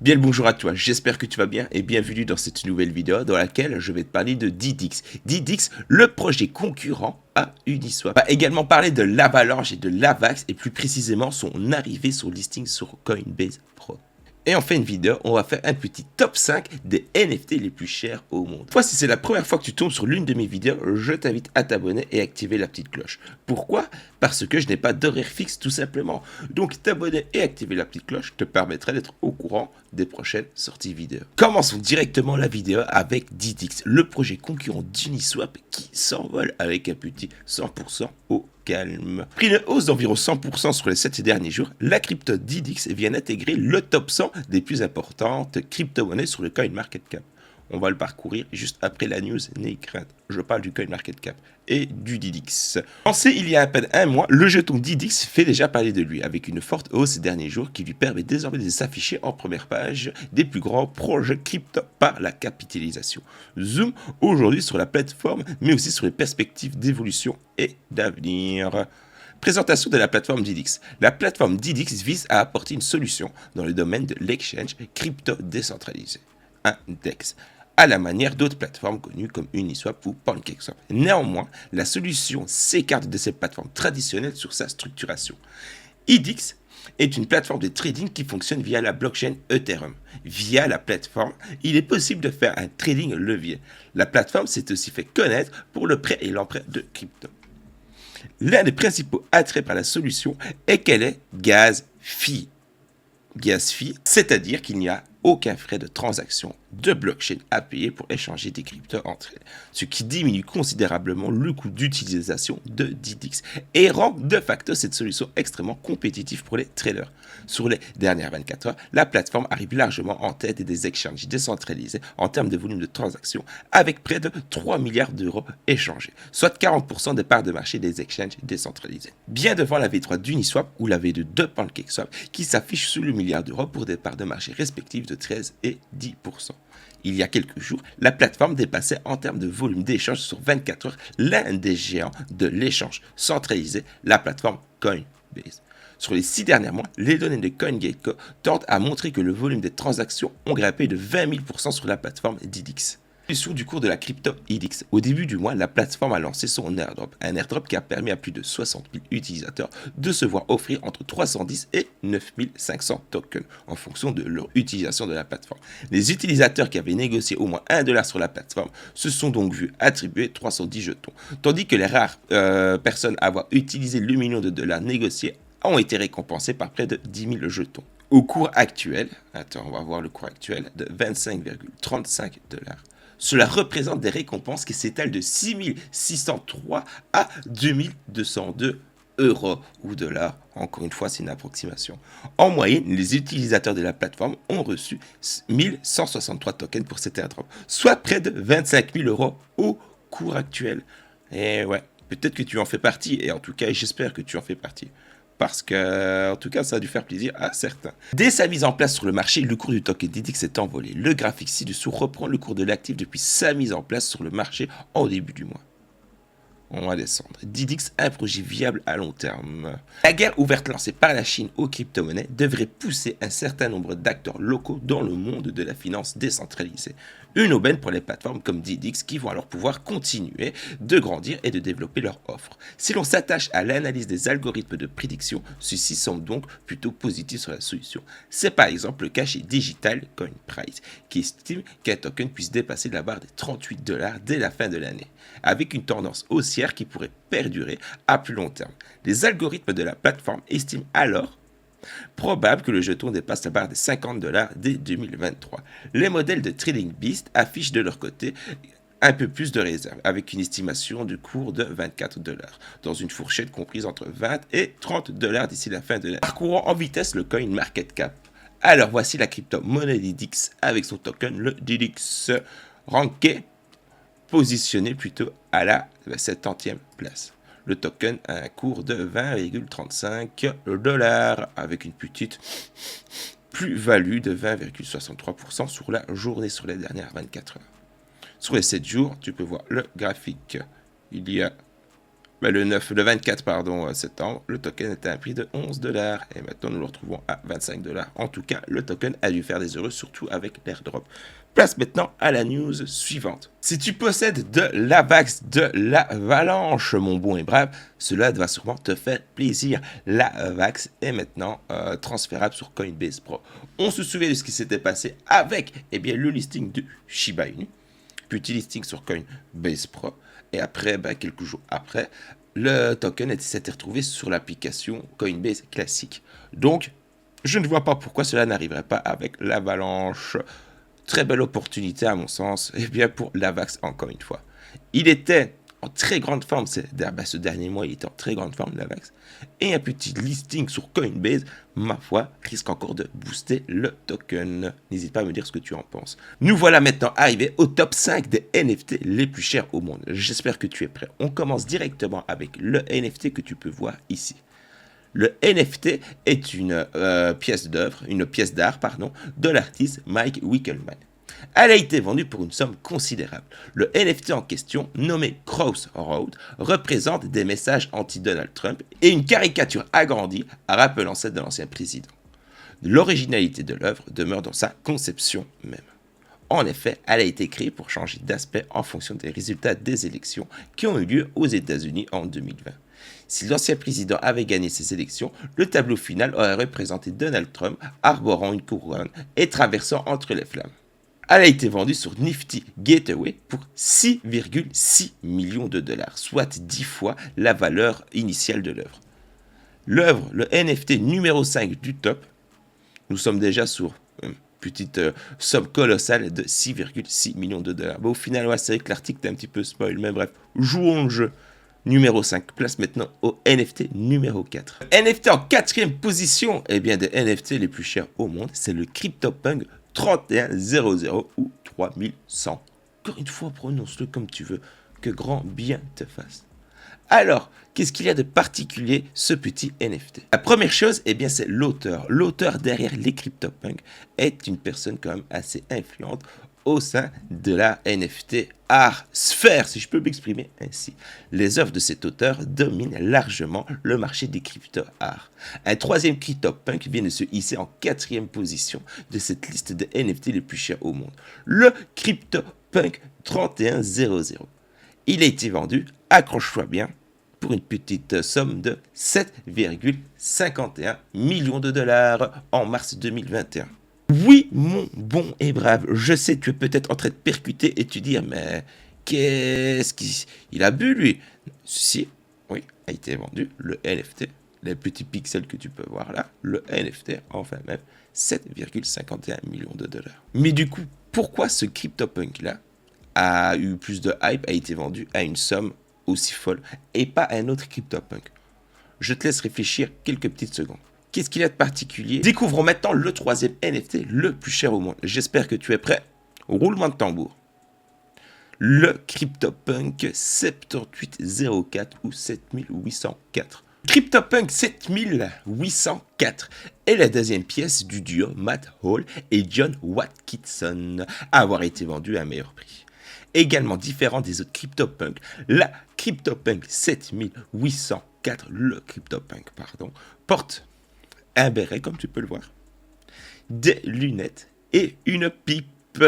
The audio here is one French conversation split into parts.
Bien le bonjour à toi, j'espère que tu vas bien et bienvenue dans cette nouvelle vidéo dans laquelle je vais te parler de Didix. Didix, le projet concurrent à Uniswap. On va également parler de l'Avalanche et de l'Avax et plus précisément son arrivée sur listing sur Coinbase Pro. Et en fin de vidéo, on va faire un petit top 5 des NFT les plus chers au monde. Toi, si c'est la première fois que tu tombes sur l'une de mes vidéos, je t'invite à t'abonner et activer la petite cloche. Pourquoi? Parce que je n'ai pas d'horaire fixe tout simplement. Donc t'abonner et activer la petite cloche te permettrait d'être au courant des prochaines sorties vidéo. Commençons directement la vidéo avec Didix, le projet concurrent d'Uniswap qui s'envole avec un petit 100% au calme. Pris une hausse d'environ 100% sur les 7 derniers jours, la crypto Didix vient d'intégrer le top 100 des plus importantes crypto-monnaies sur le CoinMarketCap. On va le parcourir juste après la news, n'ayez crainte. Je parle du CoinMarketCap et du Didix. Lancé il y a à peine un mois, le jeton Didix fait déjà parler de lui, avec une forte hausse ces derniers jours qui lui permet désormais de s'afficher en première page des plus grands projets crypto par la capitalisation. Zoom aujourd'hui sur la plateforme, mais aussi sur les perspectives d'évolution et d'avenir. Présentation de la plateforme Didix. La plateforme Didix vise à apporter une solution dans le domaine de l'exchange crypto décentralisé. Un DEX, à la manière d'autres plateformes connues comme Uniswap ou PancakeSwap. Néanmoins, la solution s'écarte de ces plateformes traditionnelles sur sa structuration. Didix est une plateforme de trading qui fonctionne via la blockchain Ethereum. Via la plateforme, il est possible de faire un trading levier. La plateforme s'est aussi fait connaître pour le prêt et l'emprunt de crypto. L'un des principaux attraits par la solution est qu'elle est gas-fee. Gas-fee, c'est-à-dire qu'il n'y a aucun frais de transaction de blockchain à payer pour échanger des cryptos entre elles, ce qui diminue considérablement le coût d'utilisation de Didix et rend de facto cette solution extrêmement compétitive pour les traders. Sur les dernières 24 heures, la plateforme arrive largement en tête des exchanges décentralisés en termes de volume de transactions, avec près de 3 milliards d'euros échangés, soit 40% des parts de marché des exchanges décentralisés. Bien devant la V3 d'Uniswap ou la V2 de PancakeSwap, qui s'affiche sous le milliard d'euros pour des parts de marché respectives de 13 et 10%. Il y a quelques jours, la plateforme dépassait en termes de volume d'échange sur 24 heures l'un des géants de l'échange centralisé, la plateforme Coinbase. Sur les 6 derniers mois, les données de CoinGecko tendent à montrer que le volume des transactions ont grimpé de 20 000% sur la plateforme Didix. Du cours de la crypto Didix. Au début du mois, la plateforme a lancé son airdrop, un airdrop qui a permis à plus de 60 000 utilisateurs de se voir offrir entre 310 et 9 500 tokens en fonction de leur utilisation de la plateforme. Les utilisateurs qui avaient négocié au moins $1 sur la plateforme se sont donc vus attribuer 310 jetons, tandis que les rares personnes à avoir utilisé le million de dollars négociés ont été récompensés par près de 10 000 jetons. Au cours actuel, on va voir le cours actuel de 25,35 $. Cela représente des récompenses qui s'étalent de 6 603 à 2 202 euros ou dollars. Encore une fois, c'est une approximation. En moyenne, les utilisateurs de la plateforme ont reçu 1163 tokens pour cet airdrop, soit près de 25 000 euros au cours actuel. Et ouais, peut-être que tu en fais partie, et en tout cas, j'espère que tu en fais partie. Parce que, en tout cas, ça a dû faire plaisir à certains. Dès sa mise en place sur le marché, le cours du token Didix s'est envolé. Le graphique ci-dessous reprend le cours de l'actif depuis sa mise en place sur le marché au début du mois. On va descendre. Didix, un projet viable à long terme. La guerre ouverte lancée par la Chine aux crypto-monnaies devrait pousser un certain nombre d'acteurs locaux dans le monde de la finance décentralisée. Une aubaine pour les plateformes comme Didix qui vont alors pouvoir continuer de grandir et de développer leur offre. Si l'on s'attache à l'analyse des algorithmes de prédiction, ceux-ci semblent donc plutôt positifs sur la solution. C'est par exemple le cas chez Digital Coin Price, qui estime qu'un token puisse dépasser la barre des 38 $ dès la fin de l'année, avec une tendance haussière qui pourrait perdurer à plus long terme. Les algorithmes de la plateforme estiment alors probable que le jeton dépasse la barre des 50 $ dès 2023. Les modèles de Trading Beast affichent de leur côté un peu plus de réserve, avec une estimation du cours de 24 $, dans une fourchette comprise entre 20 et 30 $ d'ici la fin de l'année. Parcourons en vitesse le CoinMarketCap. Alors voici la crypto-monnaie Didix avec son token, le Didix, ranké, positionné plutôt à la 70e place. Le token a un cours de 20,35 $ avec une petite plus-value de 20,63% sur la journée, sur les dernières 24 heures. Sur les 7 jours, tu peux voir le graphique. Il y a Le 24 septembre, le token était à un prix de 11 $. Et maintenant, nous le retrouvons à 25 $. En tout cas, le token a dû faire des heureux, surtout avec l'airdrop. Place maintenant à la news suivante. Si tu possèdes de l'Avax, de l'Avalanche, mon bon et brave, cela va sûrement te faire plaisir. L'Avax est maintenant transférable sur Coinbase Pro. On se souvient de ce qui s'était passé avec le listing de Shiba Inu, petit listing sur Coinbase Pro. Et après, quelques jours après, le token s'était retrouvé sur l'application Coinbase classique. Donc, je ne vois pas pourquoi cela n'arriverait pas avec l'Avalanche. Très belle opportunité à mon sens, pour l'Avax encore une fois. Il était en très grande forme, ce dernier mois il était en très grande forme l'Avax. Et un petit listing sur Coinbase, ma foi, risque encore de booster le token. N'hésite pas à me dire ce que tu en penses. Nous voilà maintenant arrivés au top 5 des NFT les plus chers au monde. J'espère que tu es prêt. On commence directement avec le NFT que tu peux voir ici. Le NFT est une pièce d'art, de l'artiste Mike Winkelmann. Elle a été vendue pour une somme considérable. Le NFT en question, nommé Crossroad, représente des messages anti-Donald Trump et une caricature agrandie rappelant celle de l'ancien président. L'originalité de l'œuvre demeure dans sa conception même. En effet, elle a été créée pour changer d'aspect en fonction des résultats des élections qui ont eu lieu aux États-Unis en 2020. Si l'ancien président avait gagné ces élections, le tableau final aurait représenté Donald Trump arborant une couronne et traversant entre les flammes. Elle a été vendue sur Nifty Gateway pour 6,6 millions de $, soit 10 fois la valeur initiale de l'œuvre. L'œuvre, le NFT numéro 5 du top, nous sommes déjà sur une petite somme colossale de 6,6 millions de $. Au final, c'est vrai que l'article est un petit peu spoil, mais bref, jouons le jeu. Numéro 5, place maintenant au NFT numéro 4. NFT en 4e position, des NFT les plus chers au monde, c'est le CryptoPunk 3100 ou 3100. Encore une fois, prononce-le comme tu veux, que grand bien te fasse. Alors, qu'est-ce qu'il y a de particulier ce petit NFT? La première chose, c'est l'auteur. L'auteur derrière les CryptoPunk est une personne quand même assez influente au sein de la NFT art sphère, si je peux m'exprimer ainsi. Les œuvres de cet auteur dominent largement le marché des crypto-art. Un troisième CryptoPunk vient de se hisser en 4e position de cette liste de NFT les plus chers au monde. Le CryptoPunk 3100. Il a été vendu, accroche-toi bien, pour une petite somme de 7,51 millions de $, en mars 2021. Oui, mon bon et brave, je sais, tu es peut-être en train de percuter et te dire, mais qu'est-ce qu'il a bu, lui? Ceci, oui, a été vendu, le NFT, les petits pixels que tu peux voir là, le NFT, enfin même, 7,51 millions de $. Mais du coup, pourquoi ce CryptoPunk-là a eu plus de hype, a été vendu à une somme aussi folle, et pas un autre CryptoPunk? Je te laisse réfléchir quelques petites secondes. Qu'est-ce qu'il y a de particulier? Découvrons maintenant le 3e NFT le plus cher au monde. J'espère que tu es prêt. Roulement de tambour. Le CryptoPunk 7804 ou 7804. CryptoPunk 7804 est la deuxième pièce du duo Matt Hall et John Watkinson à avoir été vendue à un meilleur prix. Également différent des autres CryptoPunk, la CryptoPunk 7804, porte un béret, comme tu peux le voir, des lunettes et une pipe,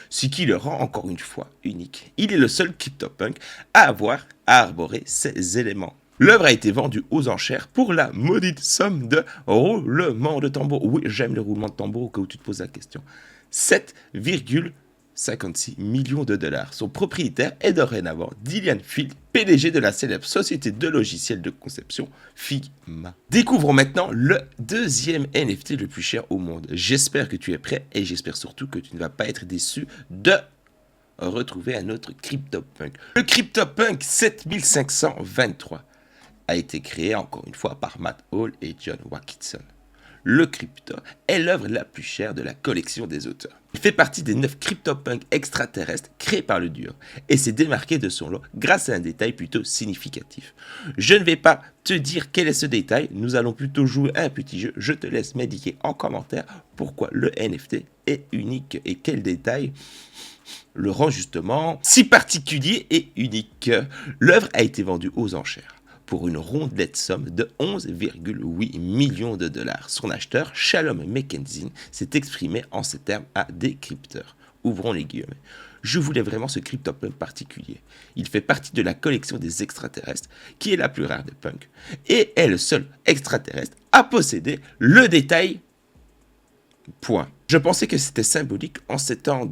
ce qui le rend encore une fois unique. Il est le seul CryptoPunk à avoir arboré ces éléments. L'œuvre a été vendue aux enchères pour la maudite somme de roulement de tambour. Oui, j'aime le roulement de tambour au cas où tu te poses la question. 7,56 millions de $. Son propriétaire est dorénavant Dillian Field, PDG de la célèbre société de logiciels de conception Figma. Découvrons maintenant le deuxième NFT le plus cher au monde. J'espère que tu es prêt et j'espère surtout que tu ne vas pas être déçu de retrouver un autre CryptoPunk. Le CryptoPunk 7523 a été créé encore une fois par Matt Hall et John Watkinson. Le crypto est l'œuvre la plus chère de la collection des auteurs. Il fait partie des 9 CryptoPunks extraterrestres créés par le duo et s'est démarqué de son lot grâce à un détail plutôt significatif. Je ne vais pas te dire quel est ce détail, nous allons plutôt jouer à un petit jeu. Je te laisse m'indiquer en commentaire pourquoi le NFT est unique et quel détail le rend justement si particulier et unique. L'œuvre a été vendue aux enchères pour une rondelette somme de 11,8 millions de dollars. Son acheteur, Shalom Mackenzie, s'est exprimé en ces termes à des crypteurs. Ouvrons les guillemets. Je voulais vraiment ce CryptoPunk particulier. Il fait partie de la collection des extraterrestres, qui est la plus rare des punks, et est le seul extraterrestre à posséder le détail. Point. Je pensais que c'était symbolique en ces temps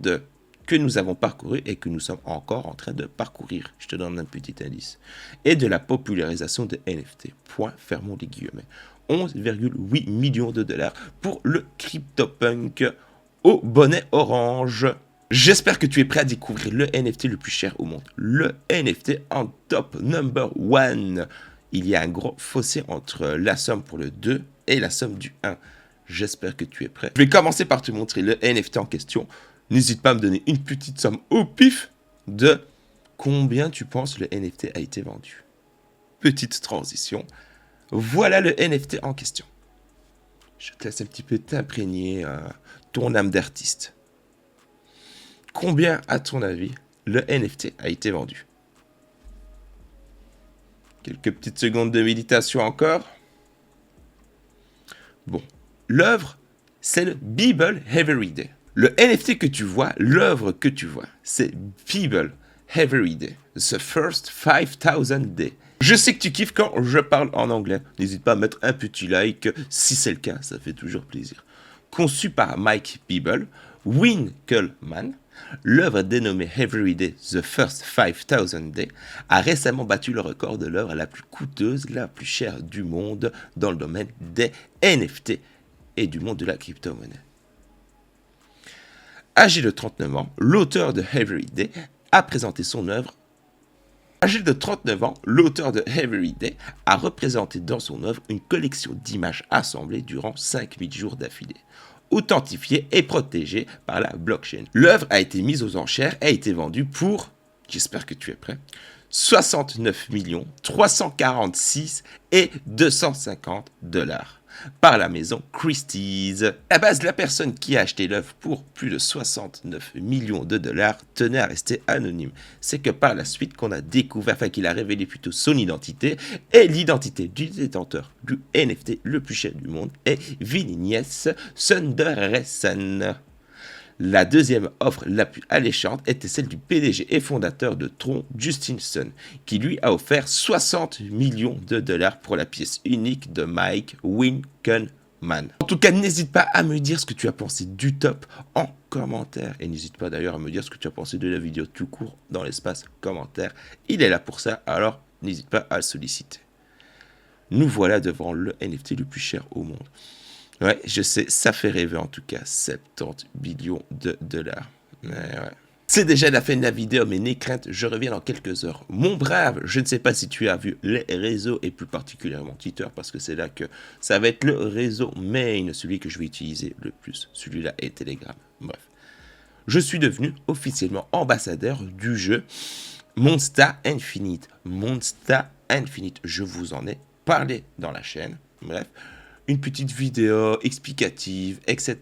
que nous avons parcouru et que nous sommes encore en train de parcourir. Je te donne un petit indice. Et de la popularisation de NFT. Point, fermons les guillemets. 11,8 millions de dollars pour le CryptoPunk au bonnet orange. J'espère que tu es prêt à découvrir le NFT le plus cher au monde. Le NFT en top number one. Il y a un gros fossé entre la somme pour le 2 et la somme du 1. J'espère que tu es prêt. Je vais commencer par te montrer le NFT en question. N'hésite pas à me donner une petite somme au pif de combien tu penses le NFT a été vendu. Petite transition. Voilà le NFT en question. Je te laisse un petit peu t'imprégner ton âme d'artiste. Combien, à ton avis, le NFT a été vendu? Quelques petites secondes de méditation encore. Bon, l'œuvre, c'est le Bible Everyday. Le NFT que tu vois, l'œuvre que tu vois, c'est Bible Everyday, The First 5000 Day. Je sais que tu kiffes quand je parle en anglais. N'hésite pas à mettre un petit like si c'est le cas, ça fait toujours plaisir. Conçu par Mike Bible, Winkelmann, l'œuvre dénommée Everyday, The First 5000 Day, a récemment battu le record de l'œuvre la plus coûteuse, la plus chère du monde dans le domaine des NFT et du monde de la crypto-monnaie. Âgé de 39 ans, l'auteur de Everyday a présenté son œuvre. Âgé de 39 ans, l'auteur de Everyday a représenté dans son œuvre une collection d'images assemblées durant 5000 jours d'affilée, authentifiées et protégées par la blockchain. L'œuvre a été mise aux enchères et a été vendue pour, j'espère que tu es prêt, 69 346 et 250 dollars par la maison Christie's. À la base, la personne qui a acheté l'œuvre pour plus de 69 millions de dollars tenait à rester anonyme. C'est que par la suite qu'on a découvert, qu'il a révélé plutôt son identité et l'identité du détenteur du NFT le plus cher du monde est Vinicius Sundaresan. La deuxième offre la plus alléchante était celle du PDG et fondateur de Tron, Justin Sun, qui lui a offert 60 millions de dollars pour la pièce unique de Mike Winkelmann. En tout cas, n'hésite pas à me dire ce que tu as pensé du top en commentaire. Et n'hésite pas d'ailleurs à me dire ce que tu as pensé de la vidéo tout court dans l'espace commentaire. Il est là pour ça, alors n'hésite pas à le solliciter. Nous voilà devant le NFT le plus cher au monde. Ouais, je sais, ça fait rêver en tout cas, 70 billions de dollars. Ouais. C'est déjà la fin de la vidéo, mais n'aie crainte, je reviens dans quelques heures. Mon brave, je ne sais pas si tu as vu les réseaux, et plus particulièrement Twitter, parce que c'est là que ça va être le réseau main, celui que je vais utiliser le plus. Celui-là est Telegram. Bref. Je suis devenu officiellement ambassadeur du jeu Monster Infinite. Monster Infinite, je vous en ai parlé dans la chaîne. Bref. Une petite vidéo explicative, etc.,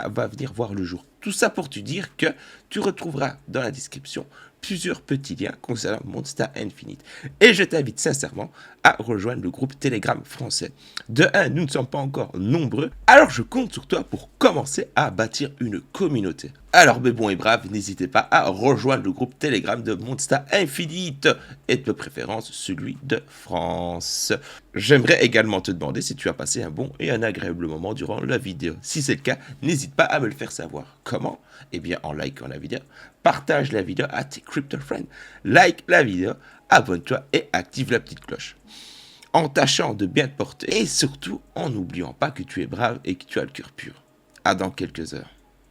va venir voir le jour. Tout ça pour te dire que tu retrouveras dans la description plusieurs petits liens concernant Monster Infinite. Et je t'invite sincèrement à rejoindre le groupe Telegram français. De 1, nous ne sommes pas encore nombreux, alors je compte sur toi pour commencer à bâtir une communauté. Alors, mes bons et braves, n'hésitez pas à rejoindre le groupe Telegram de Monster Infinite et de préférence celui de France. J'aimerais également te demander si tu as passé un bon et un agréable moment durant la vidéo. Si c'est le cas, n'hésite pas à me le faire savoir. Comment? Eh bien, en likant la vidéo, partage la vidéo à tes crypto friends, like la vidéo, abonne-toi et active la petite cloche. En tâchant de bien te porter et surtout en n'oubliant pas que tu es brave et que tu as le cœur pur. À dans quelques heures.